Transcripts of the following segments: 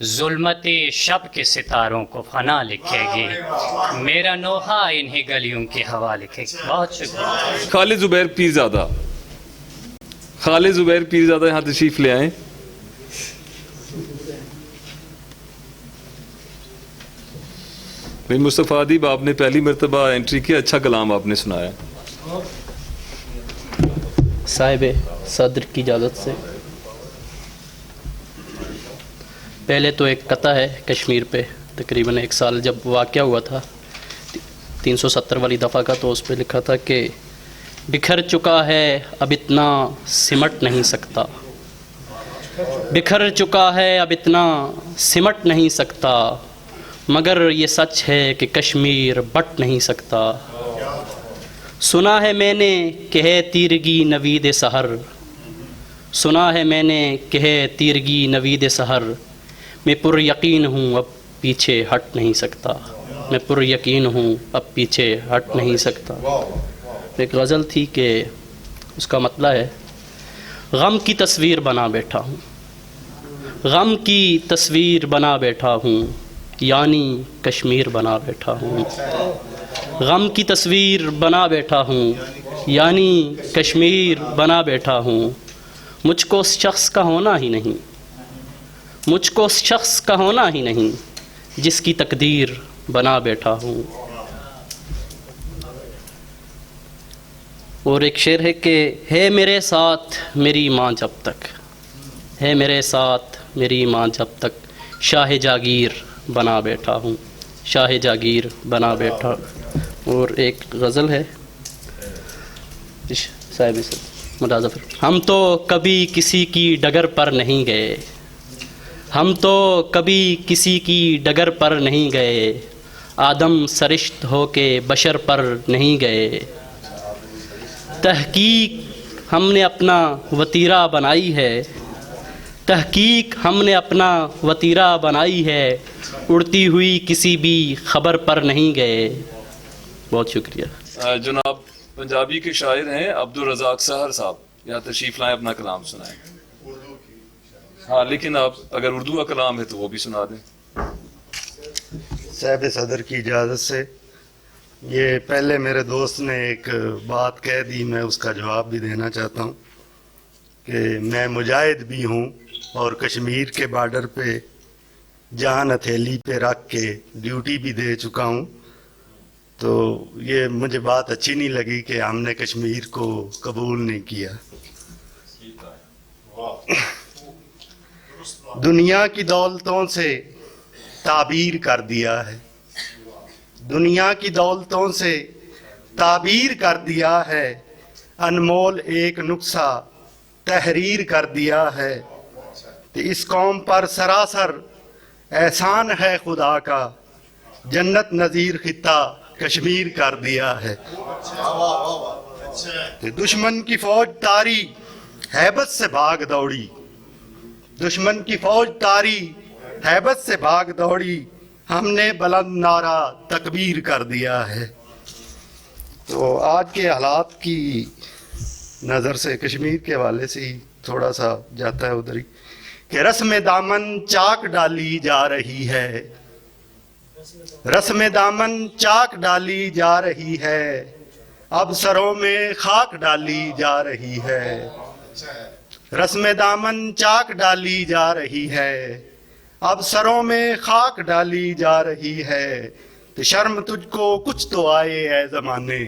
ظلمت شب کے ستاروں کو فنا لکھے گی، میرا نوحہ انہیں گلیوں کی ہوا لکھے گی۔ بہت شکریہ۔ خالد زبیر پیرزادہ، خالد زبیر پیرزادہ یہاں تشریف لے آئیں۔ مصطفیٰ ادیب، آپ نے پہلی مرتبہ انٹری کی، اچھا کلام آپ نے سنایا۔ صاحب صدر کی اجازت سے پہلے تو ایک قطعہ ہے کشمیر پہ، تقریباً 1 سال جب واقعہ ہوا تھا 370 والی دفعہ کا، تو اس پہ لکھا تھا کہ بکھر چکا ہے اب اتنا سمٹ نہیں سکتا، بکھر چکا ہے اب اتنا سمٹ نہیں سکتا، مگر یہ سچ ہے کہ کشمیر بٹ نہیں سکتا۔ سنا ہے میں نے کہ ہے تیرگی نوید سحر، سنا ہے میں نے کہ ہے تیرگی نوید سحر، میں پر یقین ہوں اب پیچھے ہٹ نہیں سکتا، میں پر یقین ہوں اب پیچھے ہٹ نہیں سکتا۔ ایک غزل تھی کہ اس کا مطلب ہے غم کی تصویر بنا بیٹھا ہوں، غم کی تصویر بنا بیٹھا ہوں، یعنی کشمیر بنا بیٹھا ہوں، غم کی تصویر بنا بیٹھا ہوں، یعنی کشمیر بنا بیٹھا ہوں، مجھ کو اس شخص کا ہونا ہی نہیں، مجھ کو اس شخص کا ہونا ہی نہیں، جس کی تقدیر بنا بیٹھا ہوں۔ اور ایک شعر ہے کہ ہے میرے ساتھ میری ماں جب تک، ہے میرے ساتھ میری ماں جب تک، شاہ جاگیر بنا بیٹھا ہوں، شاہ جاگیر بنا بیٹھا۔ اور ایک غزل ہے صاحب مداظفر، ہم تو کبھی کسی کی ڈگر پر نہیں گئے، ہم تو کبھی کسی کی ڈگر پر نہیں گئے، آدم سرشت ہو کے بشر پر نہیں گئے، تحقیق ہم نے اپنا وتیرہ بنائی ہے، تحقیق ہم نے اپنا وتیرہ بنائی ہے، اڑتی ہوئی کسی بھی خبر پر نہیں گئے۔ بہت شکریہ۔ جناب پنجابی کے شاعر ہیں عبدالرزاق سحر صاحب، یہاں تشریف لائیں، اپنا کلام سنائیں۔ ہاں لیکن آپ اگر اردو کا کلام ہے تو وہ بھی سنا دیں۔ صاحب صدر کی اجازت سے، یہ پہلے میرے دوست نے ایک بات کہہ دی، میں اس کا جواب بھی دینا چاہتا ہوں کہ میں مجاہد بھی ہوں اور کشمیر کے بارڈر پہ جان ہتھیلی پہ رکھ کے ڈیوٹی بھی دے چکا ہوں، تو یہ مجھے بات اچھی نہیں لگی کہ ہم نے کشمیر کو قبول نہیں کیا۔ دنیا کی دولتوں سے تعبیر کر دیا ہے، دنیا کی دولتوں سے تعبیر کر دیا ہے، انمول ایک نقصہ تحریر کر دیا ہے، کہ اس قوم پر سراسر احسان ہے خدا کا، جنت نظیر خطہ کشمیر کر دیا ہے۔ دشمن کی فوج تاری ہیبت سے بھاگ دوڑی، دشمن کی فوج تاری ہیبت سے بھاگ دوڑی، ہم نے بلند نعرہ تکبیر کر دیا ہے۔ تو آج کے حالات کی نظر سے کشمیر کے حوالے سے ہی تھوڑا سا جاتا ہے ادھر ہی کہ رسم دامن چاک ڈالی جا رہی ہے، رسم دامن چاک ڈالی جا رہی ہے، اب سروں میں خاک ڈالی جا رہی ہے، رسم دامن چاک ڈالی جا رہی ہے، اب سروں میں خاک ڈالی جا رہی ہے، تو شرم تجھ کو کچھ تو آئے اے زمانے،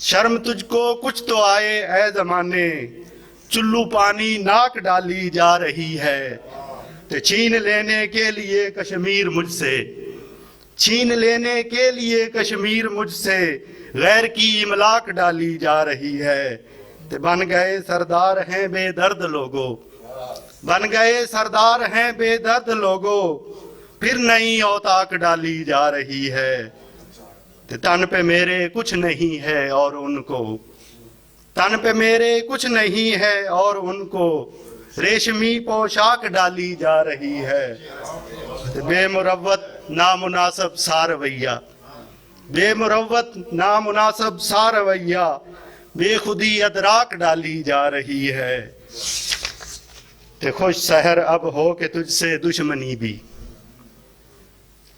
شرم تجھ کو کچھ تو آئے اے زمانے، چلو پانی ناک ڈالی جا رہی ہے، تو چھین لینے کے لیے کشمیر مجھ سے، چھین لینے کے لیے کشمیر مجھ سے، غیر کی املاک ڈالی جا رہی ہے، تو بن گئے سردار ہیں بے درد لوگو، بن گئے سردار ہیں بے درد لوگو، پھر نئی اوتاک ڈالی جا رہی ہے، تو تن پہ میرے کچھ نہیں ہے اور ان کو، تن پہ میرے کچھ نہیں ہے اور ان کو ریشمی پوشاک ڈالی جا رہی ہے، تو بے مروت نامناسب سا رویہ، بے مروت نامناسب سا رویہ، بے خودی ادراک ڈالی جا رہی ہے۔ کہ خوش سحر اب ہو کہ تجھ سے دشمنی بھی،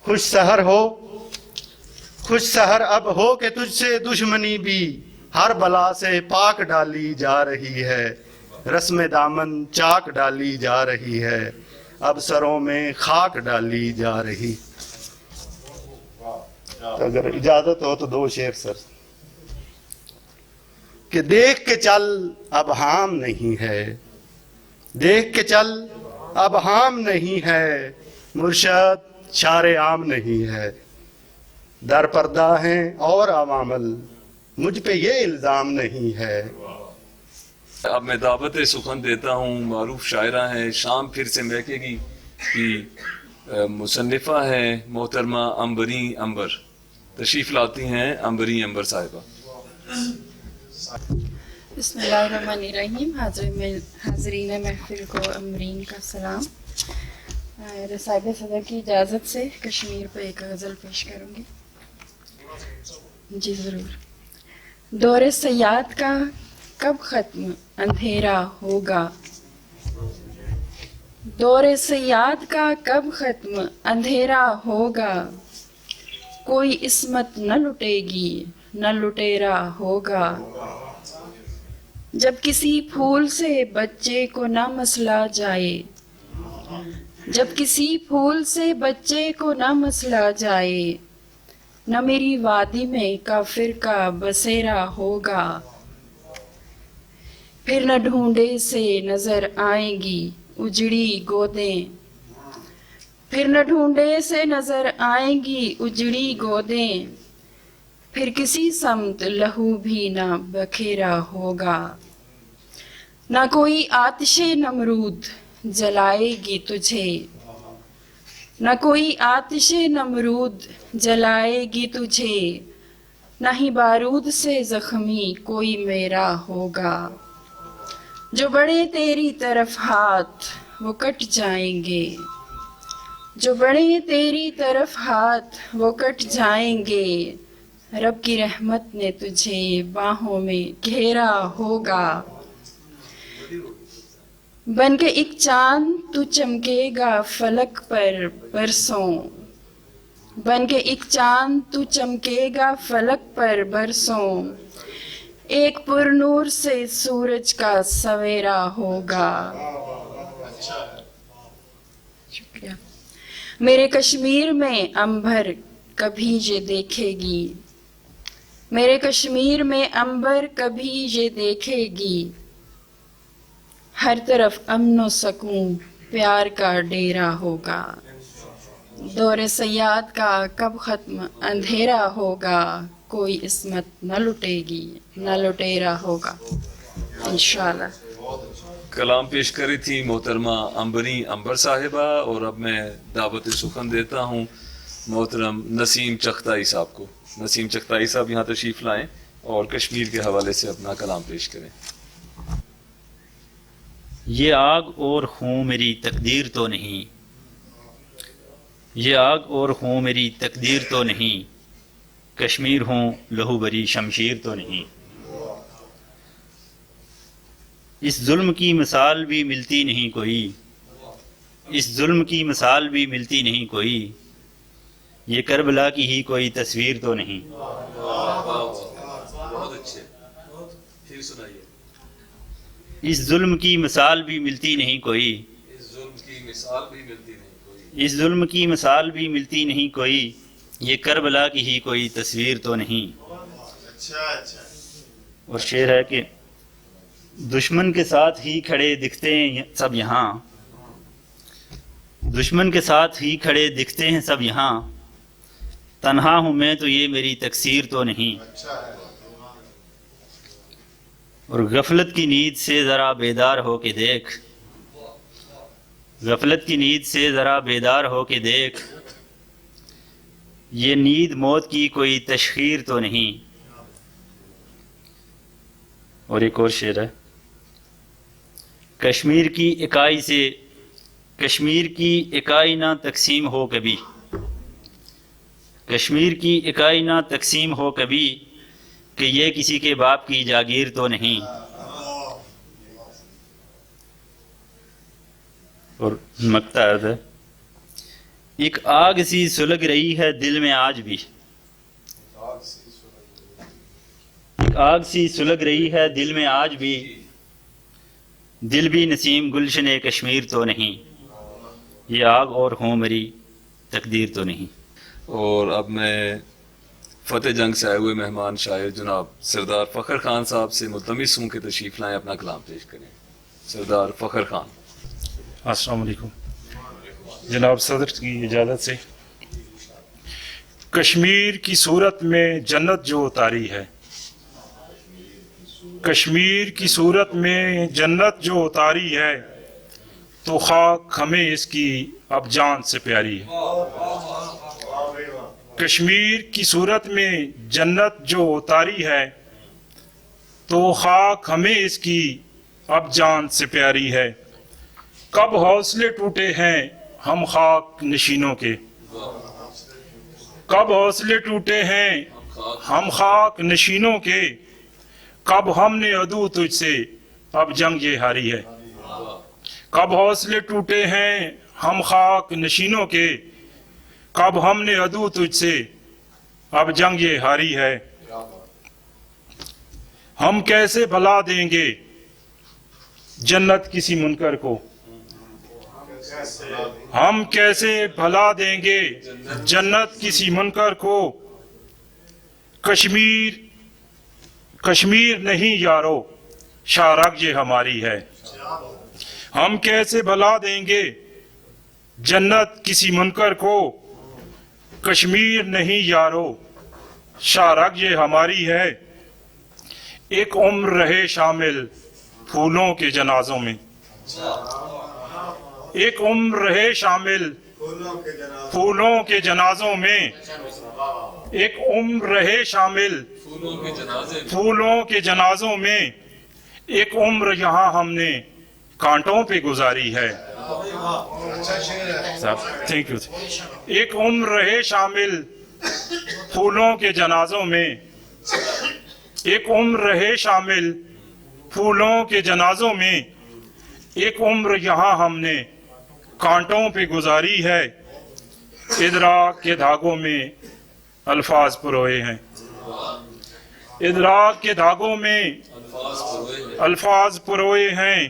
خوش سحر اب ہو کہ تجھ سے دشمنی بھی، ہر بلا سے پاک ڈالی جا رہی ہے، رسم دامن چاک ڈالی جا رہی ہے، اب سروں میں خاک ڈالی جا رہی۔ اگر اجازت ہو تو 2 شعر سر۔ کہ دیکھ کے چل اب ہام نہیں ہے، دیکھ کے چل اب ہام نہیں ہے، مرشد شار عام نہیں ہے، در پردہ ہیں اور عوامل، مجھ پہ یہ الزام نہیں ہے۔ اب میں دعوت سخن دیتا ہوں، معروف شاعرہ ہیں شام پھر سے مہکے گی کی مصنفہ ہیں محترمہ عنبریں عنبر، تشریف لاتی ہیں عنبریں عنبر صاحبہ۔ بسم اللہ الرحمن الرحیم۔ حاضرین محفل کو عنبریں کا سلام۔ صاحب صدر کی اجازت سے کشمیر پہ ایک غزل پیش کروں گی۔ جی ضرور۔ دور سیاد کا کب ختم اندھیرا ہوگا، دور سیاد کا کب ختم اندھیرا ہوگا، کوئی عصمت نہ لٹے گی نہ لٹیرا ہوگا، جب کسی پھول سے بچے کو نہ مسلا جائے، جب کسی پھول سے بچے کو نہ مسلا جائے، نہ میری وادی میں کافر کا بسیرا ہوگا، پھر نہ ڈھونڈے سے نظر آئیں گی اجڑی گودیں، پھر نہ ڈھونڈے سے نظر آئیں گی اجڑی گودیں، پھر کسی سمت لہو بھی نہ بکھیرا ہوگا، نہ کوئی آتش نمرود جلائے گی تجھے، نہ کوئی آتش نمرود جلائے گی تجھے، نہ ہی بارود سے زخمی کوئی میرا ہوگا، جو بڑھے تیری طرف ہاتھ وہ کٹ جائیں گے، جو بڑھے تیری طرف ہاتھ وہ کٹ جائیں گے، رب کی رحمت نے تجھے باہوں میں گھیرا ہوگا، بن کے ایک چاند تو چمکے گا فلک پر برسوں، بن کے ایک چاند تو چمکے گا فلک پر برسوں، ایک پر نور سے سورج کا سویرا ہوگا۔ شکریہ۔ میرے کشمیر میں عنبر کبھی یہ دیکھے گی، میرے کشمیر میں عنبر کبھی یہ دیکھے گی، ہر طرف امن و سکون پیار کا ڈیرا ہوگا، دور سیاد کا کب ختم اندھیرا ہوگا، کوئی عصمت نہ لٹے گی نہ لٹیرا ہوگا انشاءاللہ۔ کلام پیش کری تھی محترمہ عنبریں عنبر صاحبہ، اور اب میں دعوت سخن دیتا ہوں محترم نسیم چغتائی صاحب کو۔ نسیم چغتائی صاحب یہاں تشریف لائیں اور کشمیر کے حوالے سے اپنا کلام پیش کریں۔ یہ آگ اور خون میری تقدیر تو نہیں، یہ آگ اور خون میری تقدیر تو نہیں، کشمیر ہوں لہو بری شمشیر تو نہیں، اس ظلم کی مثال بھی ملتی نہیں کوئی، اس ظلم کی مثال بھی ملتی نہیں کوئی، یہ کربلا کی ہی کوئی تصویر تو نہیں۔ بہت اچھے، پھر سنائیے۔ اس ظلم کی مثال بھی ملتی نہیں کوئی، اس ظلم کی مثال بھی ملتی نہیں کوئی، اس ظلم کی مثال بھی ملتی نہیں کوئی، یہ کربلا کی ہی کوئی تصویر تو نہیں۔ اور شعر ہے کہ دشمن کے ساتھ ہی کھڑے دکھتے ہیں سب یہاں، دشمن کے ساتھ ہی کھڑے دکھتے ہیں سب یہاں، تنہا ہوں میں تو یہ میری تقصیر تو نہیں۔ اور غفلت کی نیند سے ذرا بیدار ہو کے دیکھ، غفلت کی نیند سے ذرا بیدار ہو کے دیکھ، یہ نیند موت کی کوئی تشخیر تو نہیں۔ اور ایک اور شعر ہے، کشمیر کی اکائی سے کشمیر کی اکائی نہ تقسیم ہو کبھی، کشمیر کی اکائی نہ تقسیم ہو کبھی، کہ یہ کسی کے باپ کی جاگیر تو نہیں۔ اور مقطع عرض ہے. ایک آگ سی سلگ رہی ہے دل میں آج بھی, ایک آگ سی سلگ رہی ہے دل میں آج بھی, دل بھی نسیم گلشن کشمیر تو نہیں, یہ آگ اور ہوں میری تقدیر تو نہیں. اور اب میں فتح جنگ سے آئے ہوئے مہمان شاعر جناب سردار فخر خان صاحب سے ملتمس ہوں کہ تشریف لائیں, اپنا کلام پیش کریں. سردار فخر خان. السلام علیکم. جناب صدر کی اجازت سے, کشمیر کی صورت میں جنت جو اتاری ہے, کشمیر کی صورت میں جنت جو اتاری ہے, تو خاک ہمیں اس کی اب جان سے پیاری ہے. کشمیر کی صورت میں جنت جو اتاری ہے, تو خاک ہمیں اس کی اب جان سے پیاری ہے. کب حوصلے ٹوٹے ہیں ہم خاک نشینوں کے, کب حوصلے ٹوٹے ہیں ہم خاک نشینوں کے, کب ہم نے عدو تجھ سے اب جنگ یہ ہاری ہے. کب حوصلے ٹوٹے ہیں ہم خاک نشینوں کے, کب ہم نے عدو تجھ سے اب جنگ یہ ہاری ہے. ہم کیسے بھلا دیں گے جنت کسی منکر کو, ہم کیسے بھلا دیں گے جنت کسی منکر کو. کشمیر کشمیر نہیں یارو شارگ یہ ہماری ہے. ہم کیسے بھلا دیں گے جنت کسی منکر کو, کشمیر نہیں یارو شارگ یہ ہماری ہے. ایک عمر رہے شامل پھولوں کے جنازوں میں, ایک عمر رہے شامل پھولوں کے جنازوں میں, ایک عمر رہے شامل پھولوں کے جنازوں میں, ایک عمر یہاں ہم نے کانٹوں پہ گزاری ہے. Thank you. ایک عمر رہے شامل پھولوں کے جنازوں میں, ایک عمر رہے شامل پھولوں کے جنازوں میں, ایک عمر یہاں ہم نے کانٹوں پہ گزاری ہے. ادراک کے دھاگوں میں الفاظ پروئے ہیں, ادراک کے دھاگوں میں الفاظ پروئے ہیں.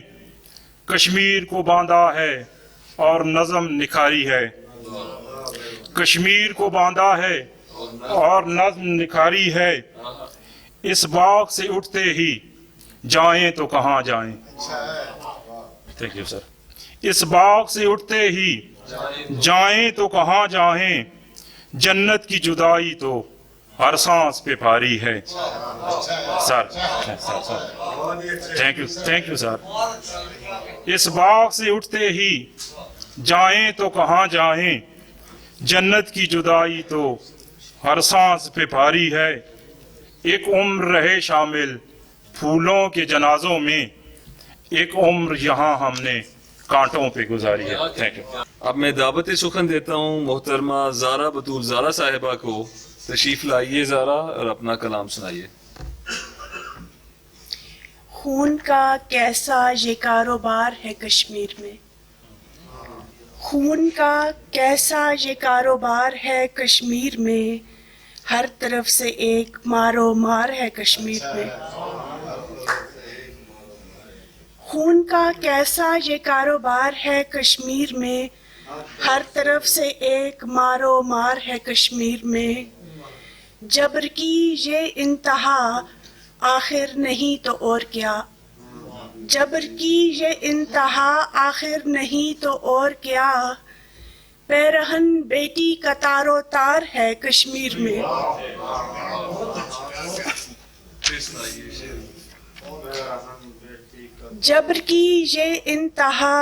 کشمیر کو باندھا ہے اور نظم نکھاری ہے, کشمیر کو باندھا ہے اور نظم نکھاری ہے. اس باغ سے اٹھتے ہی جائیں تو کہاں جائیں. Thank you sir. اس باغ سے اٹھتے ہی جائیں تو کہاں جائیں, جنت کی جدائی تو ہر سانس پہ بھاری ہے. Sir thank you sir. اس باغ سے اٹھتے ہی جائیں تو کہاں جائیں, جنت کی جدائی تو ہر سانس پہ بھاری ہے. ایک عمر رہے شامل پھولوں کے جنازوں میں, ایک عمر یہاں ہم نے کانٹوں پہ گزاری ہے. Thank you. اب میں دعوت سخن دیتا ہوں محترمہ زارا بطول زارا صاحبہ کو. تشریف لائیے زارا اور اپنا کلام سنائیے. خون کا کیسا یہ کاروبار ہے کشمیر میں, خون کا کیسا یہ کاروبار ہے کشمیر میں, ہر طرف سے ایک مارو مار ہے کشمیر میں. خون کا کیسا یہ کاروبار ہے کشمیر میں, ہر طرف سے ایک مارو مار ہے کشمیر میں. جبر کی یہ انتہا آخر نہیں تو اور کیا, جبر کی یہ انتہا آخر نہیں تو اور کیا, پیرہن بیٹی کا تار و تار ہے کشمیر میں. جبر کی یہ انتہا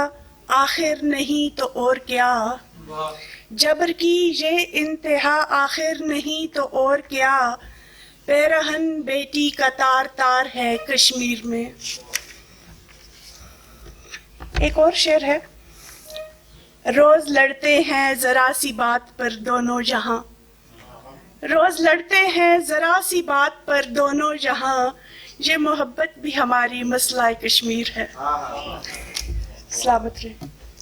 آخر نہیں تو اور کیا, جبر کی یہ انتہا آخر نہیں تو اور کیا, پیرہن بیٹی کا تار تار ہے کشمیر میں. ایک اور شعر ہے. روز لڑتے ہیں ذرا سی بات پر دونوں جہاں, روز لڑتے ہیں ذرا سی بات پر دونوں جہاں, یہ محبت بھی ہماری مسئلہ کشمیر ہے. سلامت رہے.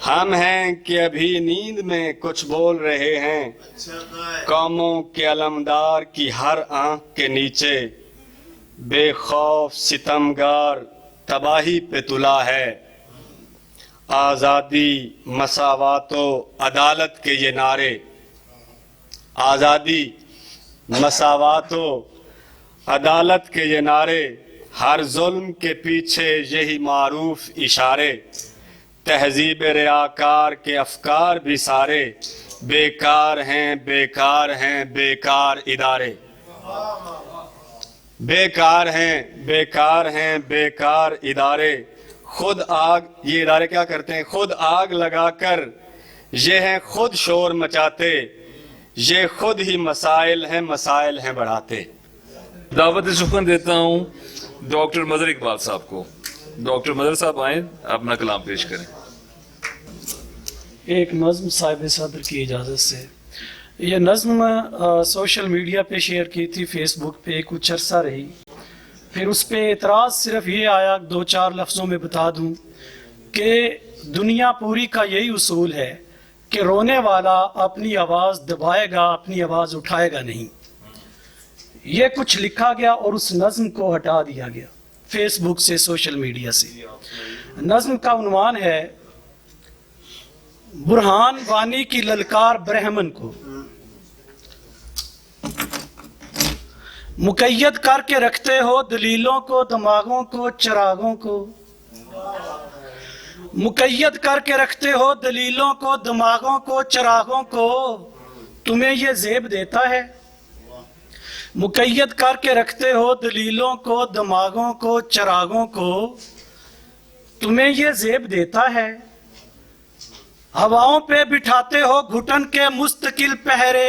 ہم ہیں کہ ابھی نیند میں کچھ بول رہے ہیں، قوموں کے علمدار کی ہر آنکھ کے نیچے بے خوف ستمگار تباہی پہ تلا ہے۔ آزادی، مساوات و عدالت کے یہ نعرے، آزادی، مساوات و عدالت کے یہ نعرے، ہر ظلم کے پیچھے یہی معروف اشارے، تہذیب ریاکار کے افکار بھی سارے، بیکار ہیں بیکار ہیں بیکار ادارے، بیکار ہیں بیکار ہیں بیکار ادارے، خود آگ، یہ ادارے کیا کرتے ہیں؟ خود آگ لگا کر یہ ہیں خود شور مچاتے، یہ خود ہی مسائل ہیں بڑھاتے۔ دعوت سخن دیتا ہوں ڈاکٹر مظہر اقبال صاحب کو۔ ڈاکٹر مظہر صاحب آئیں، اپنا کلام پیش کریں۔ ایک نظم صاحب صدر کی اجازت سے۔ یہ نظم سوشل میڈیا پہ شیئر کی تھی، فیس بک پہ کچھ عرصہ رہی، پھر اس پہ اعتراض صرف یہ آیا، 2-4 لفظوں میں بتا دوں کہ دنیا پوری کا یہی اصول ہے کہ رونے والا اپنی آواز دبائے گا، اپنی آواز اٹھائے گا نہیں۔ یہ کچھ لکھا گیا اور اس نظم کو ہٹا دیا گیا فیس بک سے، سوشل میڈیا سے۔ نظم کا عنوان ہے برہان وانی کی للکار برہمن کو، مقید کر کے رکھتے ہو دلیلوں کو، دماغوں کو، چراغوں کو، مقید کر کے رکھتے ہو دلیلوں کو، دماغوں کو، چراغوں کو، تمہیں یہ زیب دیتا ہے؟ مقید کر کے رکھتے ہو دلیلوں کو، دماغوں کو، چراغوں کو، تمہیں یہ زیب دیتا ہے؟ ہواؤں پہ بٹھاتے ہو گھٹن کے مستقل پہرے،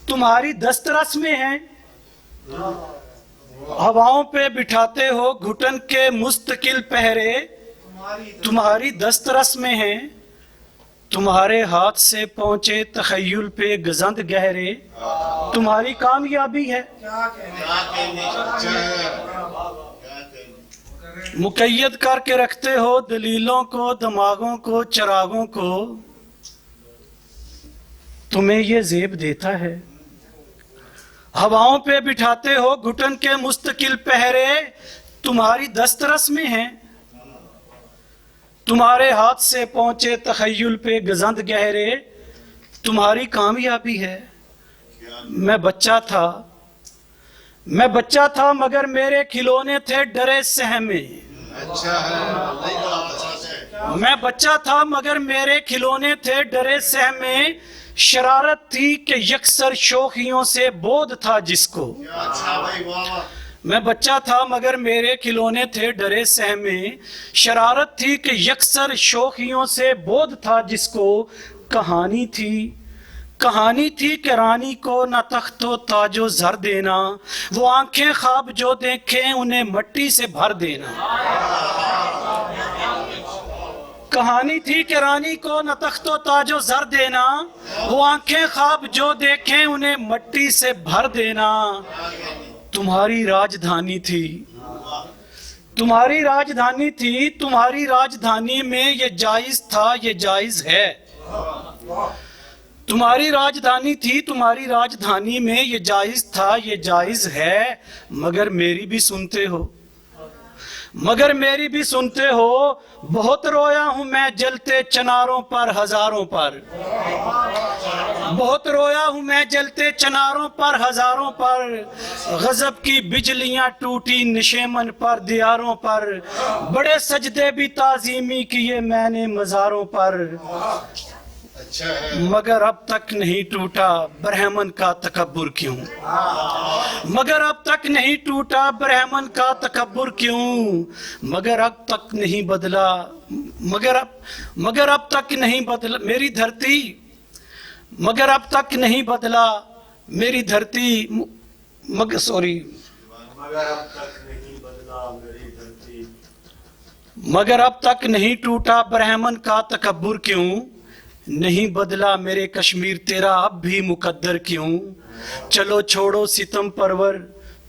تمہاری دسترس میں ہیں؟ ہواؤں پہ بٹھاتے ہو گھٹن کے مستقل پہرے، تمہاری دسترس میں ہیں؟ تمہارے ہاتھ سے پہنچے تخیل پہ گزند گہرے، تمہاری کامیابی ہے؟ مقید کر کے رکھتے ہو دلیلوں کو، دماغوں کو، چراغوں کو، تمہیں یہ زیب دیتا ہے؟ ہواؤں پہ بٹھاتے ہو گھٹن کے مستقل پہرے، تمہاری دسترس میں ہیں؟ تمہارے ہاتھ سے پہنچے تخیل پہ گزند گہرے، تمہاری کامیابی ہے؟ میں بچہ تھا مگر میرے کھلونے تھے ڈرے سہمے، میں بچہ تھا مگر میرے کھلونے تھے ڈرے سہمے، شرارت تھی کہ یکسر شوخیوں سے بودھ تھا جس کو، میں بچہ تھا مگر میرے کھلونے تھے ڈرے سہمے، شرارت تھی کہ یکسر شوخیوں سے بودھ تھا جس کو، کہانی تھی کہ رانی کو نہ تخت و تاج و زر دینا، وہ آنکھیں خواب جو دیکھیں انہیں مٹی سے بھر دینا، کہانی تھی کہ رانی کو نہ تخت و تاج و زر دینا، وہ آنکھیں خواب جو دیکھیں انہیں مٹی سے بھر دینا، تمہاری راجدھانی تھی، تمہاری راجدھانی میں یہ جائز تھا، یہ جائز ہے، تمہاری راجدھانی تھی، تمہاری راجدھانی میں یہ جائز تھا، یہ جائز ہے، مگر میری بھی سنتے ہو، بہت رویا ہوں میں جلتے چناروں پر ہزاروں پر، بہت رویا ہوں میں جلتے چناروں پر ہزاروں پر، غضب کی بجلیاں ٹوٹی نشیمن پر دیاروں پر، بڑے سجدے بھی تعظیمی کیے میں نے مزاروں پر، مگر اب تک نہیں ٹوٹا برہمن کا تکبر کیوں، مگر اب تک نہیں ٹوٹا برہمن کا تکبر کیوں، مگر اب تک نہیں بدلا، مگر اب تک نہیں بدلا میری دھرتی، مگر اب تک نہیں بدلا میری دھرتی، مگر اب تک نہیں ٹوٹا برہمن کا تکبر کیوں، نہیں بدلا میرے کشمیر تیرا اب بھی مقدر کیوں، چلو چھوڑو ستم پرور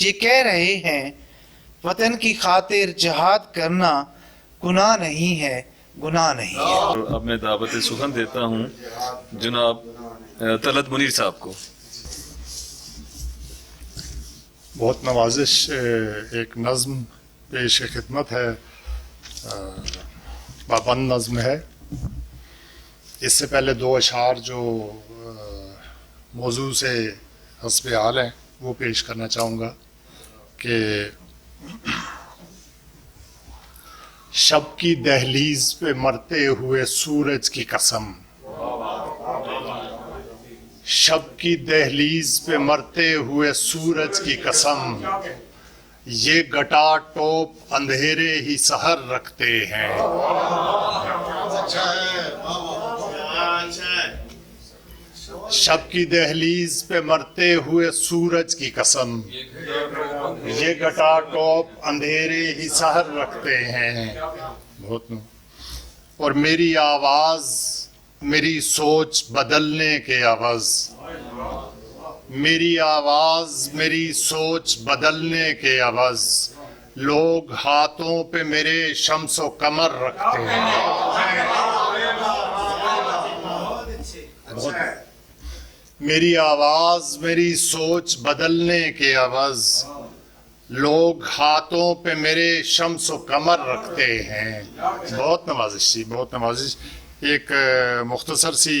یہ کہہ رہے ہیں وطن کی خاطر جہاد کرنا گناہ نہیں ہے، گناہ نہیں ہے۔ اور اب میں دعوت سخن دیتا ہوں جناب طلعت منیر صاحب کو۔ بہت نوازش ایک نظم پیش خدمت ہے، پابند نظم ہے۔ اس سے پہلے دو اشعار جو موضوع سے حسب حال ہیں وہ پیش کرنا چاہوں گا کہ شب کی دہلیز پہ مرتے ہوئے سورج کی قسم، شب کی دہلیز پہ مرتے ہوئے سورج کی قسم، یہ گٹا ٹوپ اندھیرے ہی سحر رکھتے ہیں۔ شب کی دہلیز پہ مرتے ہوئے سورج کی قسم، یہ گٹا ٹوپ اندھیرے ہی سحر رکھتے ہیں۔ بہت اور میری آواز میری سوچ بدلنے کے عوض، میری آواز میری سوچ بدلنے کے عوض، لوگ ہاتھوں پہ میرے شمس و قمر رکھتے ہیں۔ میری آواز میری سوچ بدلنے کے عوض، لوگ ہاتھوں پہ میرے شمس و قمر رکھتے ہیں۔ بہت نوازش تھی، بہت نوازش۔ ایک مختصر سی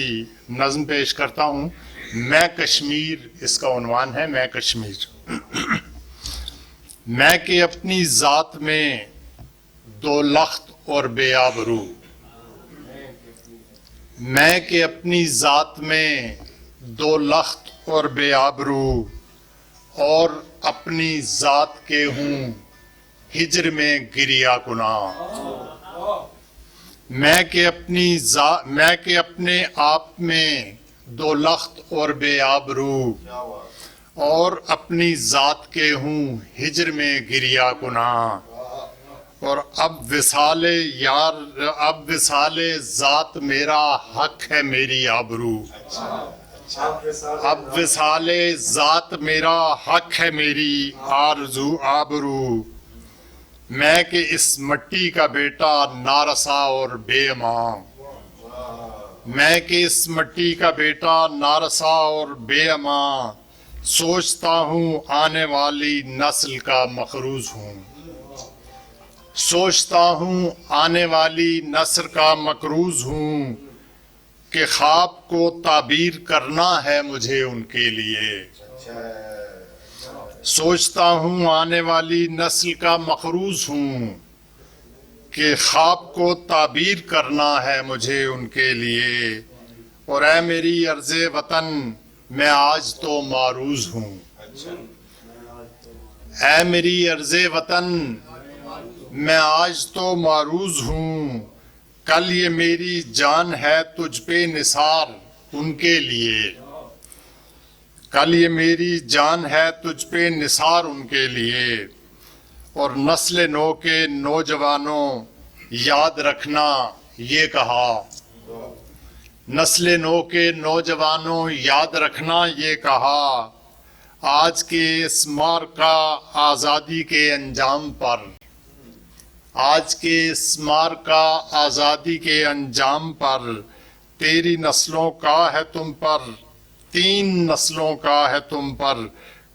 نظم پیش کرتا ہوں، میں کشمیر، اس کا عنوان ہے میں کشمیر۔ میں کہ اپنی ذات میں دو لخت اور بے آبرو، میں کہ اپنی ذات میں دو لخت اور بے آبرو، اور اپنی ذات کے ہوں ہجر میں گریا گناہ، میں کہ اپنے آپ میں دو لخت اور بے آبرو، اور اپنی ذات کے ہوں ہجر میں گریا گناہ، اور اب وصال یار، اب وصال ذات میرا حق ہے میری آبرو، اب وصال ذات میرا حق ہے میری آرزو آبرو، میں کہ اس مٹی کا بیٹا نارسا اور بے ماں، میں کہ اس مٹی کا بیٹا نارسا اور بے ماں، سوچتا ہوں آنے والی نسل کا مخروز ہوں، سوچتا ہوں آنے والی نسل کا مقروض ہوں، کہ خواب کو تعبیر کرنا ہے مجھے ان کے لیے، سوچتا ہوں آنے والی نسل کا مقروض ہوں، کہ خواب کو تعبیر کرنا ہے مجھے ان کے لیے، اور اے میری عرض وطن میں آج تو معروض ہوں، اے میری عرض وطن میں آج تو معروض ہوں، کل یہ میری جان ہے تجھ پہ نثار ان کے لیے، کل یہ میری جان ہے تجھ پہ نثار ان کے لیے، اور نسل نو کے نوجوانوں یاد رکھنا یہ کہا، نسل نو کے نوجوانوں یاد رکھنا یہ کہا، آج کے اس مار کا آزادی کے انجام پر، آج کے اس مار کا آزادی کے انجام پر، تیری نسلوں کا ہے تم پر، تین نسلوں کا ہے تم پر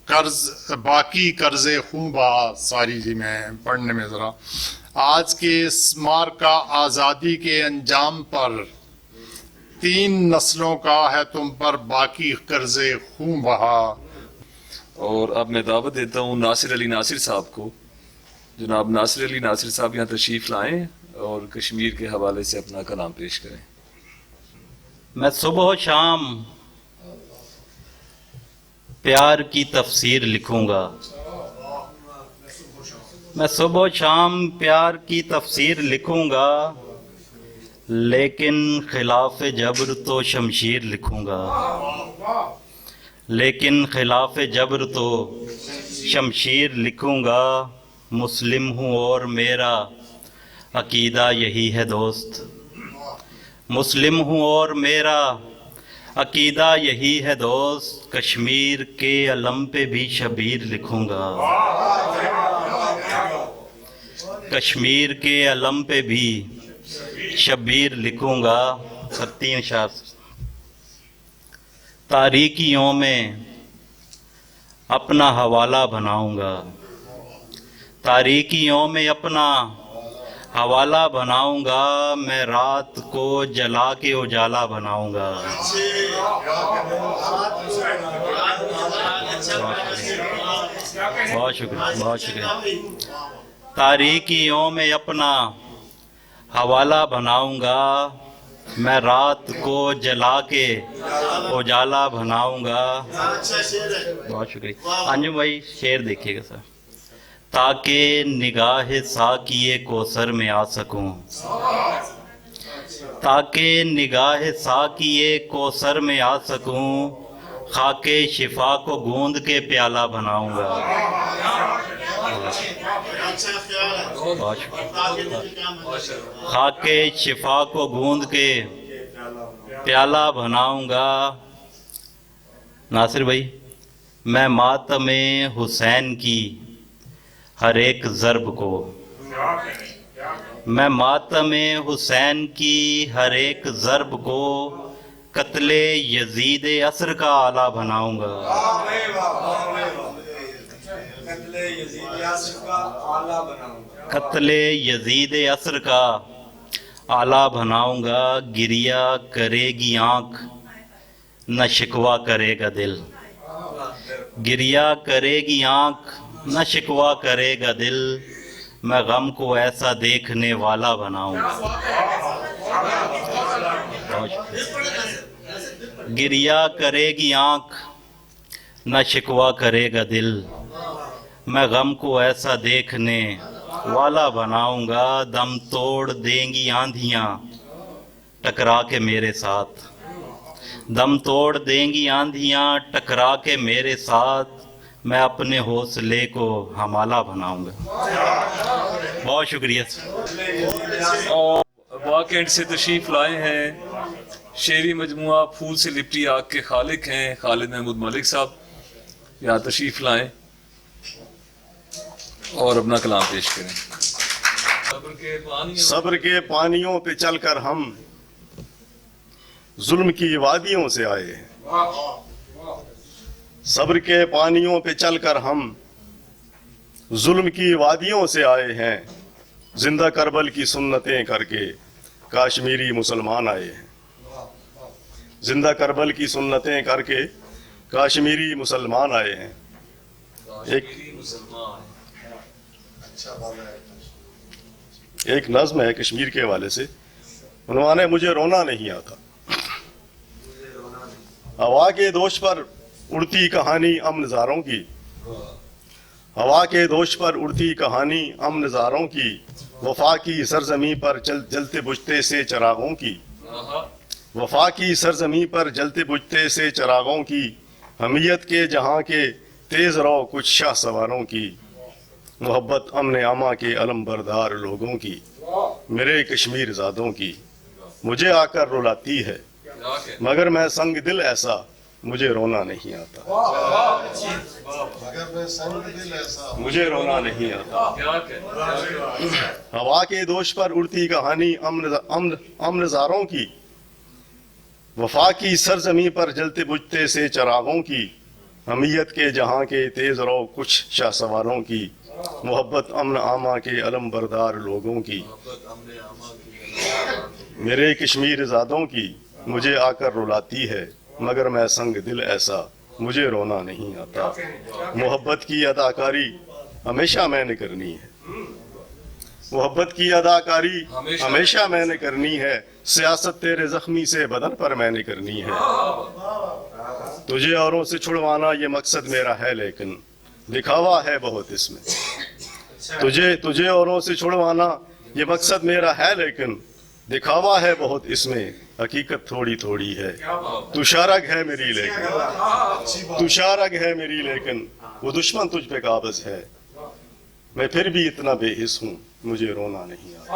قرض، باقی قرض خوں بہا۔ ساری جی میں پڑھنے میں ذرا، آج کے اس مار کا آزادی کے انجام پر، تین نسلوں کا ہے تم پر باقی قرض خوں بہا۔ اور اب میں دعوت دیتا ہوں ناصر علی ناصر صاحب کو۔ جناب ناصر علی ناصر صاحب یہاں تشریف لائیں اور کشمیر کے حوالے سے اپنا کلام پیش کریں۔ میں صبح و شام پیار کی تفسیر لکھوں گا، میں صبح و شام پیار کی تفسیر لکھوں گا، لیکن خلاف جبر تو شمشیر لکھوں گا، لیکن خلاف جبر تو شمشیر لکھوں گا، مسلم ہوں اور میرا عقیدہ یہی ہے دوست، مسلم ہوں اور میرا عقیدہ یہی ہے دوست، کشمیر کے علم پہ بھی شبیر لکھوں گا، کشمیر کے علم پہ بھی شبیر لکھوں گا۔ سر 3 اشعار۔ تاریکیوں میں اپنا حوالہ بناؤں گا، تاریکیوں میں اپنا حوالہ بناؤں گا، میں رات کو جلا کے اجالا بناؤں گا۔ بہت شکریہ، بہت شکریہ۔ تاریکیوں میں اپنا حوالہ بناؤں گا، میں رات کو جلا کے اجالا بناؤں گا۔ بہت شکریہ۔ انجم بھائی شعر دیکھیے گا سر۔ تاکہ نگاہ ساقی کوثر میں آ سکوں، تاکہ نگاہ ساقی کوثر میں آ سکوں، خاک شفا کو گوند کے پیالہ بناؤں گا۔ خاک شفا کو گوند کے پیالہ بناؤں گا۔ ناصر بھائی، میں ماتم حسین کی ہر ایک ضرب کو، میں ماتم حسین کی ہر ایک ضرب کو، قتل یزید عصر کا آلہ بناؤں گا۔ قتل یزید عصر کا آلہ بناؤں گا۔ گریہ کرے گی آنکھ نہ شکوہ کرے گا دل، گریہ کرے گی آنکھ نہ شکوہ کرے گا دل، میں غم کو ایسا دیکھنے والا بناؤں گا۔ گریہ کرے گی آنکھ نہ شکوہ کرے گا دل، میں غم کو ایسا دیکھنے والا بناؤں گا۔ دم توڑ دیں گی آندھیاں ٹکرا کے میرے ساتھ، دم توڑ دیں گی آندھیاں ٹکرا کے میرے ساتھ، میں اپنے حوصلے کو ہمالہ بناؤں گا۔ بہت شکریہ۔ اور واک اینڈ سے تشریف لائے ہیں شعری مجموعہ پھول سے لپٹی آگ کے خالق ہیں خالد محمود ملک صاحب، یہاں تشریف لائیں اور اپنا کلام پیش کریں۔ صبر کے پانیوں پہ چل کر ہم ظلم کی وادیوں سے آئے ہیں، صبر کے پانیوں پہ چل کر ہم ظلم کی وادیوں سے آئے ہیں، زندہ کربل کی سنتیں کر کے کاشمیری مسلمان آئے ہیں، زندہ کربل کی سنتیں کر کے کاشمیری مسلمان آئے ہیں۔ ایک نظم ہے کشمیر کے حوالے سے، عنوان ہے مجھے رونا نہیں آتا۔ ہوا کے دوش پر اڑتی کہانی ام نظاروں کی، ہوا کے دوش پر اڑتی کہانی ام نظاروں کی، وفا کی سرزمین پر جلتے بجھتے سے چراغوں کی، وفا کی سرزمین پر جلتے بجھتے سے چراغوں کی، حمیت کے جہاں کے تیز رو کچھ شاہ سواروں کی، محبت امن عامہ کے علم بردار لوگوں کی، میرے کشمیر زادوں کی، مجھے آ کر رلاتی ہے مگر میں سنگ دل ایسا مجھے رونا نہیں آتا، مجھے رونا نہیں آتا۔ ہوا کے دوش پر اڑتی کہانی ام نظاروں کی، وفا کی سرزمین پر جلتے بجھتے سے چراغوں کی، حمیت کے جہاں کے تیز رو کچھ شاہ سواروں کی، محبت امن عامہ کے علم بردار لوگوں کی، میرے کشمیر زادوں کی، مجھے آ کر رلاتی ہے مگر میں سنگ دل ایسا مجھے رونا نہیں آتا۔ محبت کی اداکاری ہمیشہ میں نے کرنی ہے، محبت کی اداکاری ہمیشہ میں نے کرنی ہے، سیاست تیرے زخمی سے بدن پر میں نے کرنی ہے، تجھے اوروں سے چھڑوانا یہ مقصد میرا ہے لیکن دکھاوا ہے بہت اس میں، تجھے اوروں سے چھڑوانا یہ مقصد میرا ہے لیکن دکھاوا ہے بہت اس میں، حقیقت تھوڑی تھوڑی ہے، تو شارگ ہے میری لیکن، تو شارگ ہے میری لیکن وہ دشمن تجھ پہ قابض ہے، میں پھر بھی اتنا بے حس ہوں مجھے رونا نہیں آتا۔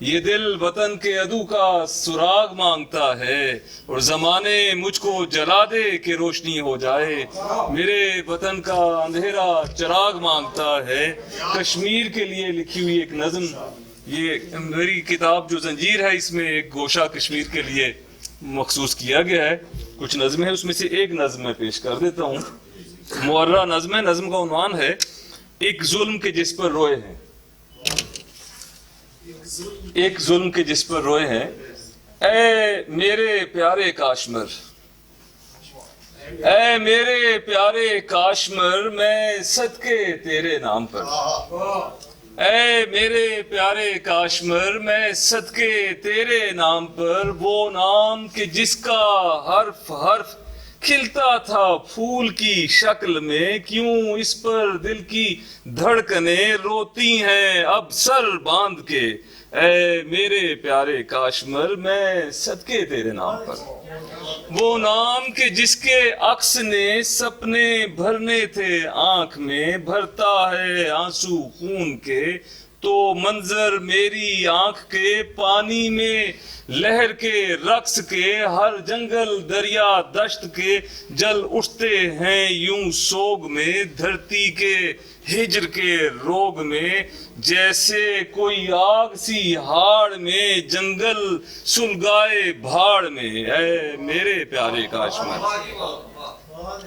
یہ دل وطن کے عدو کا سراغ مانگتا ہے اور زمانے مجھ کو جلا دے کہ روشنی ہو جائے. میرے وطن کا اندھیرا چراغ مانگتا ہے. کشمیر کے لیے لکھی ہوئی ایک نظم، یہ میری کتاب جو زنجیر ہے اس میں ایک گوشہ کشمیر کے لیے مخصوص کیا گیا ہے. کچھ نظمیں ہیں، اس میں سے ایک نظم میں پیش کر دیتا ہوں. معرہ نظم ہے. نظم کا عنوان ہے ایک ظلم کے جس پر روئے ہیں. ایک ظلم کے جس پر روئے ہیں. اے میرے پیارے کاشمر، اے میرے پیارے کاشمر، میں صدقے تیرے نام پر، اے میرے پیارے کاشمر، میں صدقے تیرے نام پر، وہ نام کہ جس کا حرف حرف کھلتا تھا پھول کی شکل میں، کیوں اس پر دل کی دھڑکنیں روتی ہیں اب سر باندھ کے. اے میرے پیارے کاشمر، میں صدقے تیرے نام پر، وہ نام کہ جس کے عکس نے سپنے بھرنے تھے آنکھ میں، بھرتا ہے آنسو خون کے تو منظر میری آنکھ کے، پانی میں لہر کے رقص کے، ہر جنگل دریا دشت کے جل اٹھتے ہیں یوں سوگ میں، دھرتی کے ہجر کے روگ میں، جیسے کوئی آگ سی ہاڑ میں، جنگل سلگائے بھاڑ میں. اے میرے پیارے کاشمر،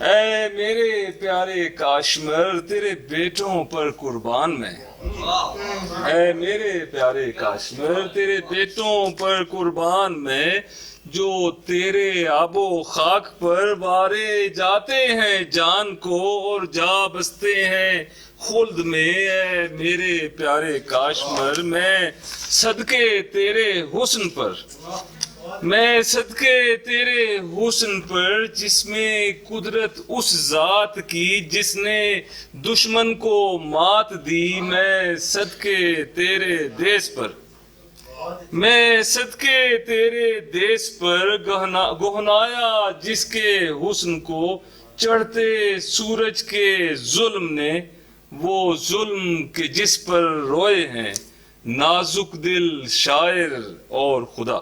اے میرے پیارے کاشمر، تیرے بیٹوں پر قربان میں، اے میرے پیارے کاشمر، تیرے بیٹوں پر قربان میں، جو تیرے آب و خاک پر وارے جاتے ہیں جان کو اور جا بستے ہیں خلد میں. اے میرے پیارے کاشمر، میں صدقے تیرے حسن پر، میں صدقے تیرے حسن پر، جس میں قدرت اس ذات کی جس نے دشمن کو مات دی، میں صدقے تیرے دیس پر، میں صدقے تیرے دیس پر، گہنایا جس کے حسن کو چڑھتے سورج کے ظلم نے، وہ ظلم کے جس پر روئے ہیں نازک دل شاعر اور خدا.